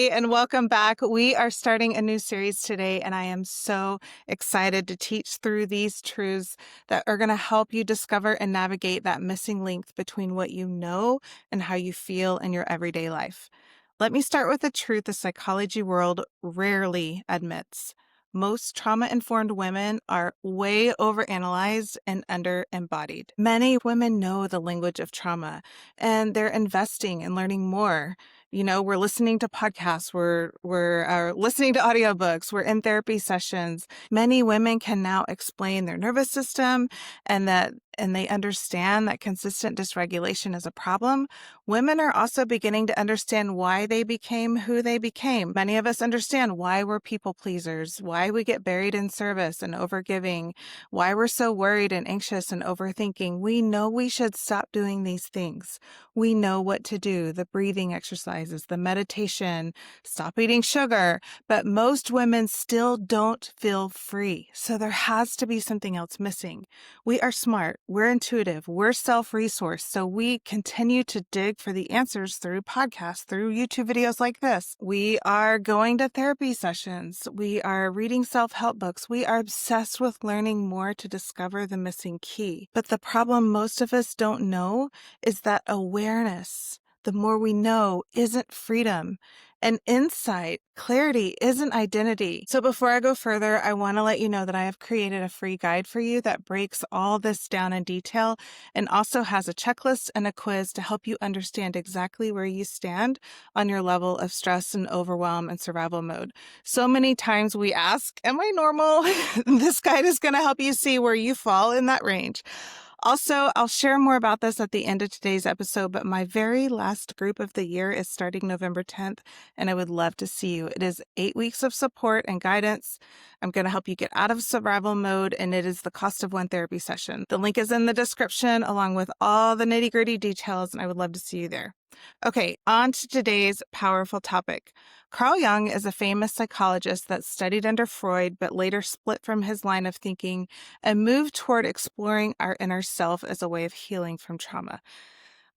Hey, and welcome back. We are starting a new series today, and I am so excited to teach through these truths that are going to help you discover and navigate that missing link between what you know and how you feel in your everyday life. Let me start with a truth the psychology world rarely admits. Most trauma-informed women are way overanalyzed and under-embodied. Many women know the language of trauma, and they're investing in learning more. We're listening to podcasts, we're listening to audiobooks, we're in therapy sessions. Many women can now explain their nervous system and they understand that consistent dysregulation is a problem. Women are also beginning to understand why they became who they became. Many of us understand why we're people pleasers, why we get buried in service and overgiving, why we're so worried and anxious and overthinking. We know we should stop doing these things. We know what to do, the breathing exercises, the meditation, stop eating sugar, but most women still don't feel free. So there has to be something else missing. We are smart, we're intuitive, we're self-resourced, so we continue to dig for the answers through podcasts, through YouTube videos like this. We are going to therapy sessions. We are reading self-help books. We are obsessed with learning more to discover the missing key. But the problem most of us don't know is that awareness, the more we know, isn't freedom. And insight, clarity, isn't identity. So before I go further, I want to let you know that I have created a free guide for you that breaks all this down in detail and also has a checklist and a quiz to help you understand exactly where you stand on your level of stress and overwhelm and survival mode. So many times we ask, am I normal? This guide is going to help you see where you fall in that range. Also, I'll share more about this at the end of today's episode, but my very last group of the year is starting November 10th, and I would love to see you. It is 8 weeks of support and guidance. I'm going to help you get out of survival mode, and it is the cost of one therapy session. The link is in the description, along with all the nitty-gritty details, and I would love to see you there. Okay, on to today's powerful topic. Carl Jung is a famous psychologist that studied under Freud, but later split from his line of thinking and moved toward exploring our inner self as a way of healing from trauma.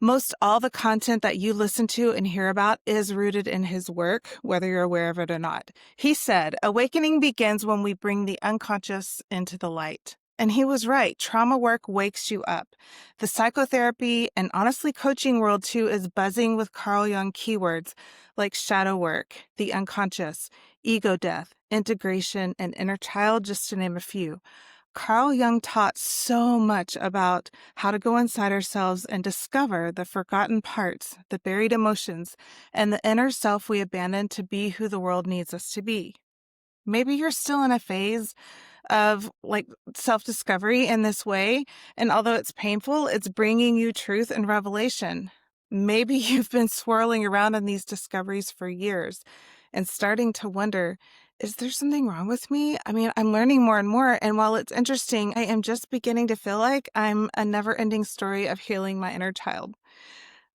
Most all the content that you listen to and hear about is rooted in his work, whether you're aware of it or not. He said, awakening begins when we bring the unconscious into the light. And he was right. Trauma work wakes you up. The psychotherapy and honestly coaching world too is buzzing with Carl Jung keywords like shadow work, the unconscious, ego death, integration, and inner child, just to name a few. Carl Jung taught so much about how to go inside ourselves and discover the forgotten parts, the buried emotions, and the inner self we abandoned to be who the world needs us to be. Maybe you're still in a phase of self-discovery in this way, and although it's painful, it's bringing you truth and revelation. Maybe you've been swirling around in these discoveries for years and starting to wonder, is there something wrong with me? I mean, I'm learning more and more, and while it's interesting, I am just beginning to feel like I'm a never-ending story of healing my inner child.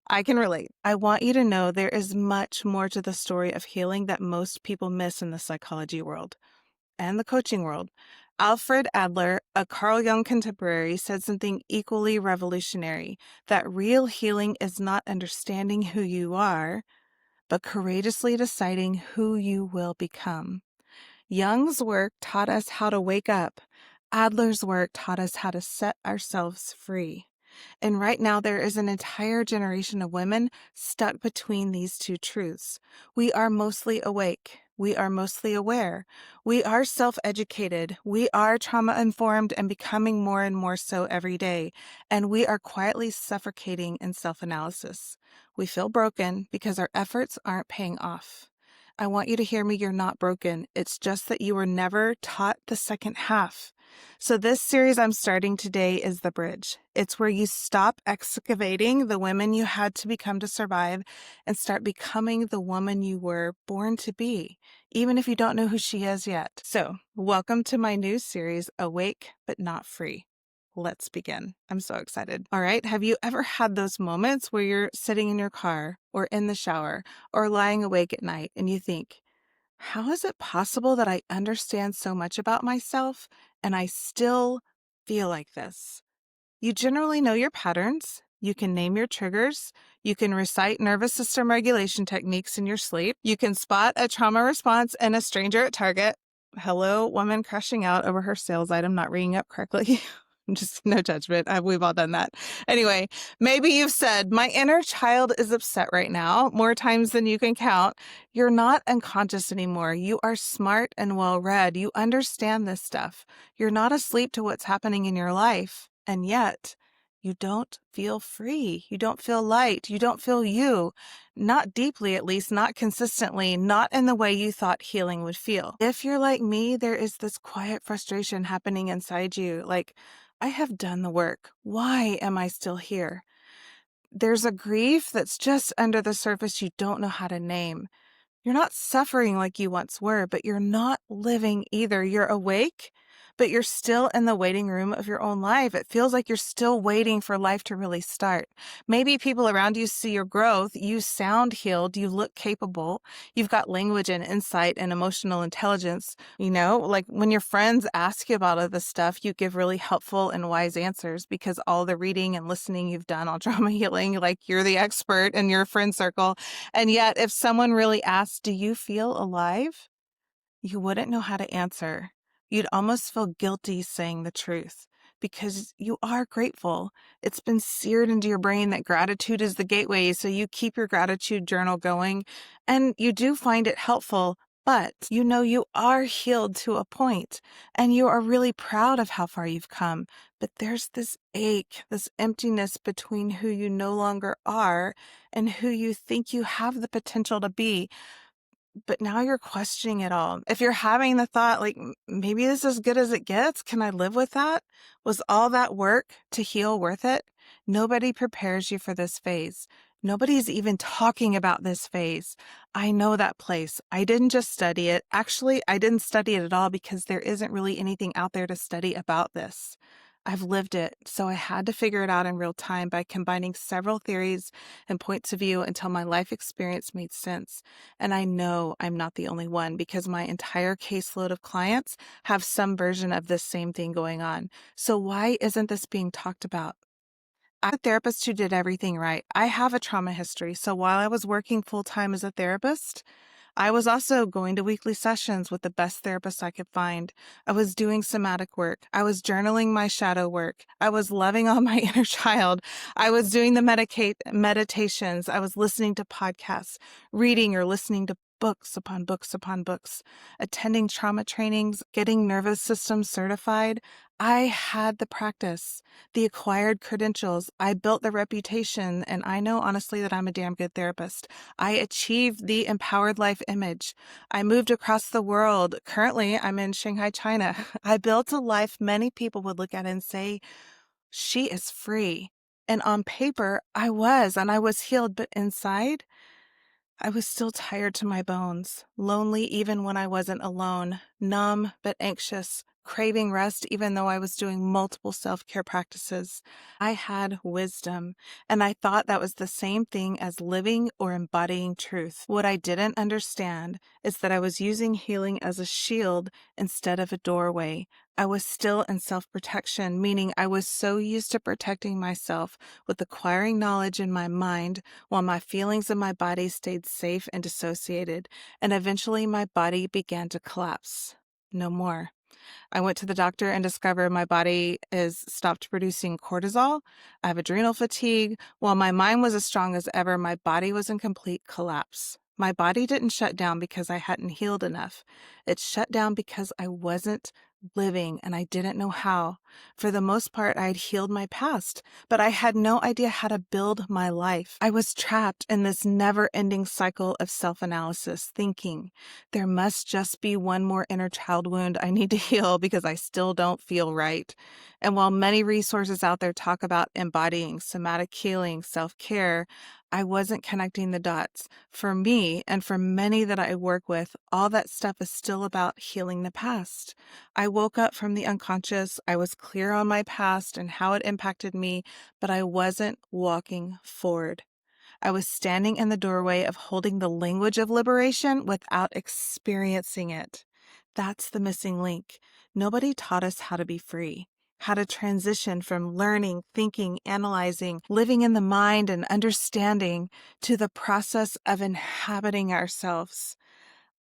I can relate. I want you to know there is much more to the story of healing that most people miss in the psychology world and the coaching world. Jung Adler, a Carl Jung contemporary, said something equally revolutionary, that real healing is not understanding who you are, but courageously deciding who you will become. Jung's work taught us how to wake up. Adler's work taught us how to set ourselves free. And right now, there is an entire generation of women stuck between these two truths. We are mostly awake. We are mostly aware. We are self-educated. We are trauma-informed and becoming more and more so every day. And we are quietly suffocating in self-analysis. We feel broken because our efforts aren't paying off. I want you to hear me. You're not broken. It's just that you were never taught the second half. So this series I'm starting today is the bridge. It's where you stop excavating the women you had to become to survive and start becoming the woman you were born to be, even if you don't know who she is yet. So welcome to my new series, Awake But Not Free. Let's begin. I'm so excited. All right. Have you ever had those moments where you're sitting in your car or in the shower or lying awake at night and you think, how is it possible that I understand so much about myself and I still feel like this? You generally know your patterns You can name your triggers. You can recite nervous system regulation techniques in your sleep. You can spot a trauma response in a stranger at Target. Hello, woman crashing out over her sales item not ringing up correctly. Just no judgment. We've all done that. Anyway, maybe you've said, my inner child is upset right now, more times than you can count. You're not unconscious anymore. You are smart and well-read. You understand this stuff. You're not asleep to what's happening in your life. And yet, you don't feel free. You don't feel light. You don't feel you. Not deeply, at least, not consistently, not in the way you thought healing would feel. If you're like me, there is this quiet frustration happening inside you. Like, I have done the work. Why am I still here? There's a grief that's just under the surface you don't know how to name. You're not suffering like you once were, but you're not living either. You're awake, but you're still in the waiting room of your own life. It feels like you're still waiting for life to really start. Maybe people around you see your growth. You sound healed. You look capable. You've got language and insight and emotional intelligence. Like when your friends ask you about all this stuff, you give really helpful and wise answers because all the reading and listening you've done on trauma healing, like you're the expert in your friend circle. And yet, if someone really asked, do you feel alive? You wouldn't know how to answer. You'd almost feel guilty saying the truth because you are grateful. It's been seared into your brain that gratitude is the gateway. So you keep your gratitude journal going and you do find it helpful, but you are healed to a point and you are really proud of how far you've come. But there's this ache, this emptiness between who you no longer are and who you think you have the potential to be. But now you're questioning it all. If you're having the thought, like, maybe this is as good as it gets, can I live with that? Was all that work to heal worth it? Nobody prepares you for this phase. Nobody's even talking about this phase. I know that place. I didn't just study it. Actually, I didn't study it at all because there isn't really anything out there to study about this. I've lived it, so I had to figure it out in real time by combining several theories and points of view until my life experience made sense. And I know I'm not the only one because my entire caseload of clients have some version of this same thing going on. So why isn't this being talked about? I'm a therapist who did everything right. I have a trauma history, so while I was working full-time as a therapist, I was also going to weekly sessions with the best therapist I could find. I was doing somatic work. I was journaling my shadow work. I was loving on my inner child. I was doing the meditations. I was listening to podcasts, reading or listening to books upon books upon books, attending trauma trainings, getting nervous system certified. I had the practice, the acquired credentials. I built the reputation, and I know honestly that I'm a damn good therapist. I achieved the empowered life image. I moved across the world. Currently, I'm in Shanghai, China. I built a life many people would look at and say, she is free. And on paper, I was, and I was healed, but inside, I was still tired to my bones, lonely even when I wasn't alone, numb but anxious, craving rest even though I was doing multiple self-care practices. I had wisdom, and I thought that was the same thing as living or embodying truth. What I didn't understand is that I was using healing as a shield instead of a doorway. I was still in self-protection, meaning I was so used to protecting myself with acquiring knowledge in my mind while my feelings and my body stayed safe and dissociated, and eventually my body began to collapse. No more. I went to the doctor and discovered my body is stopped producing cortisol. I have adrenal fatigue. While my mind was as strong as ever, my body was in complete collapse. My body didn't shut down because I hadn't healed enough. It shut down because I wasn't living and I didn't know how. For the most part, I had healed my past, but I had no idea how to build my life. I was trapped in this never-ending cycle of self-analysis, thinking, there must just be one more inner child wound I need to heal because I still don't feel right. And while many resources out there talk about embodying, somatic healing, self-care, I wasn't connecting the dots. For me, and for many that I work with, all that stuff is still about healing the past. I woke up from the unconscious. I was clear on my past and how it impacted me, but I wasn't walking forward. I was standing in the doorway of holding the language of liberation without experiencing it. That's the missing link. Nobody taught us how to be free. how to transition from learning, thinking, analyzing, living in the mind, and understanding to the process of inhabiting ourselves.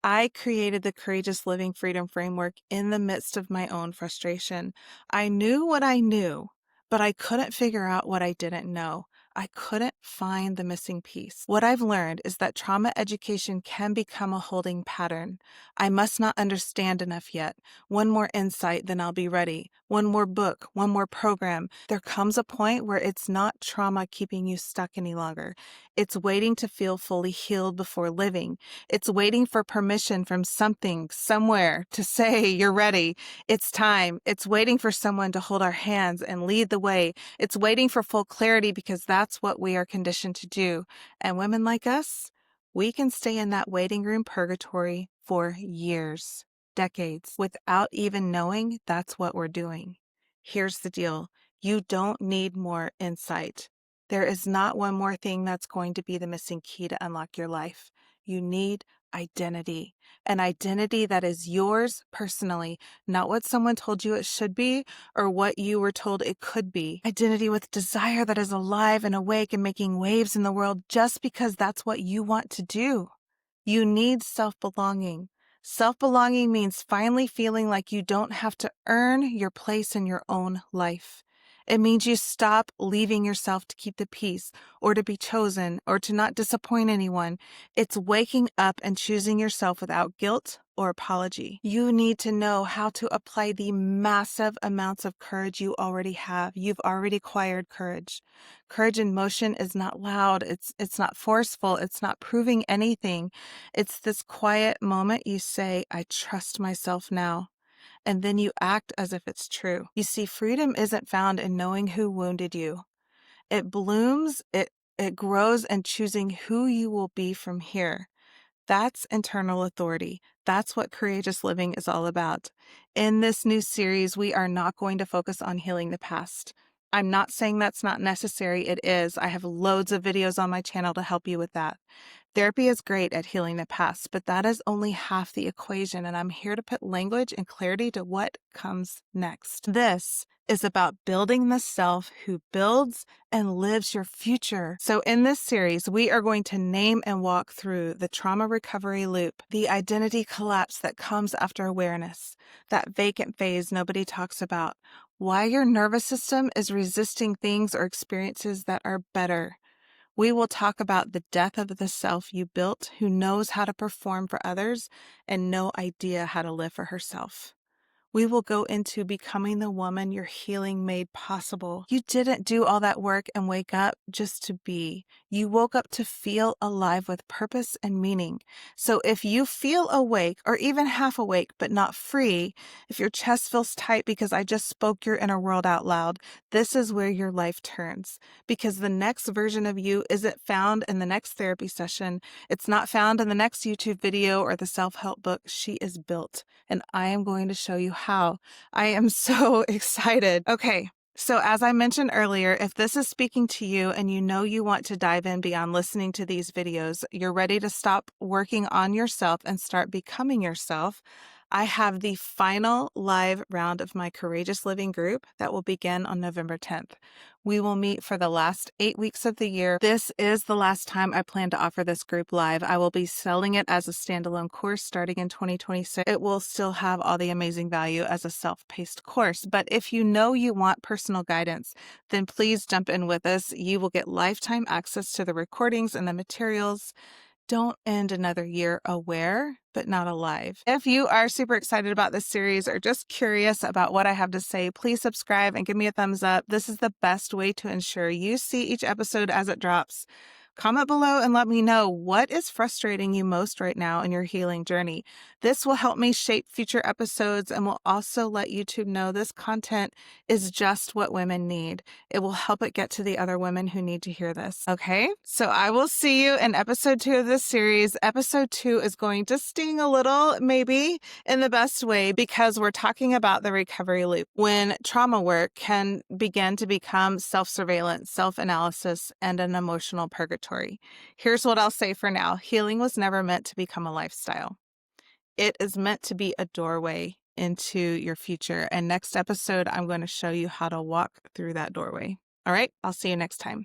I created the Courageous Living Freedom Framework in the midst of my own frustration. I knew what I knew, but I couldn't figure out what I didn't know. I couldn't find the missing piece. What I've learned is that trauma education can become a holding pattern. I must not understand enough yet. One more insight, then I'll be ready. One more book, one more program. There comes a point where it's not trauma keeping you stuck any longer. It's waiting to feel fully healed before living. It's waiting for permission from something, somewhere, to say, you're ready. It's time. It's waiting for someone to hold our hands and lead the way. It's waiting for full clarity because that's what we are conditioned to do. And women like us, we can stay in that waiting room purgatory for years, decades, without even knowing that's what we're doing. Here's the deal. You don't need more insight. There is not one more thing that's going to be the missing key to unlock your life. You need identity, an identity that is yours personally, not what someone told you it should be or what you were told it could be. Identity with desire that is alive and awake and making waves in the world just because that's what you want to do. You need self-belonging. Self-belonging means finally feeling like you don't have to earn your place in your own life. It means you stop leaving yourself to keep the peace or to be chosen or to not disappoint anyone. It's waking up and choosing yourself without guilt or apology. You need to know how to apply the massive amounts of courage you already have. You've already acquired courage. Courage in motion is not loud. It's not forceful. It's not proving anything. It's this quiet moment you say, I trust myself now. And then you act as if it's true. You see, freedom isn't found in knowing who wounded you. It blooms, it grows in choosing who you will be from here. That's internal authority. That's what courageous living is all about. In this new series, we are not going to focus on healing the past. I'm not saying that's not necessary. It is. I have loads of videos on my channel to help you with that. Therapy is great at healing the past, but that is only half the equation, and I'm here to put language and clarity to what comes next. This is about building the self who builds and lives your future. So in this series, we are going to name and walk through the trauma recovery loop, the identity collapse that comes after awareness, that vacant phase nobody talks about, why your nervous system is resisting things or experiences that are better. We will talk about the death of the self you built who knows how to perform for others and no idea how to live for herself. We will go into becoming the woman your healing made possible. You didn't do all that work and wake up just to be. You woke up to feel alive with purpose and meaning. So if you feel awake or even half awake but not free, if your chest feels tight because I just spoke your inner world out loud, this is where your life turns. Because the next version of you isn't found in the next therapy session. It's not found in the next YouTube video or the self-help book. She is built. And I am going to show you how. I am so excited. Okay, so as I mentioned earlier, if this is speaking to you and you know you want to dive in beyond listening to these videos, you're ready to stop working on yourself and start becoming yourself, I have the final live round of my Courageous Living group that will begin on November 10th. We will meet for the last 8 weeks of the year. This is the last time I plan to offer this group live. I will be selling it as a standalone course starting in 2026. It will still have all the amazing value as a self-paced course. But if you know you want personal guidance, then please jump in with us. You will get lifetime access to the recordings and the materials. Don't end another year aware, but not alive. If you are super excited about this series or just curious about what I have to say, please subscribe and give me a thumbs up. This is the best way to ensure you see each episode as it drops. Comment below and let me know what is frustrating you most right now in your healing journey. This will help me shape future episodes and will also let YouTube know this content is just what women need. It will help it get to the other women who need to hear this. Okay, so I will see you in episode 2 of this series. Episode 2 is going to sting a little, maybe in the best way, because we're talking about the recovery loop when trauma work can begin to become self-surveillance, self-analysis, and an emotional purgatory. Here's what I'll say for now. Healing was never meant to become a lifestyle. It is meant to be a doorway into your future. And next episode, I'm going to show you how to walk through that doorway. All right, I'll see you next time.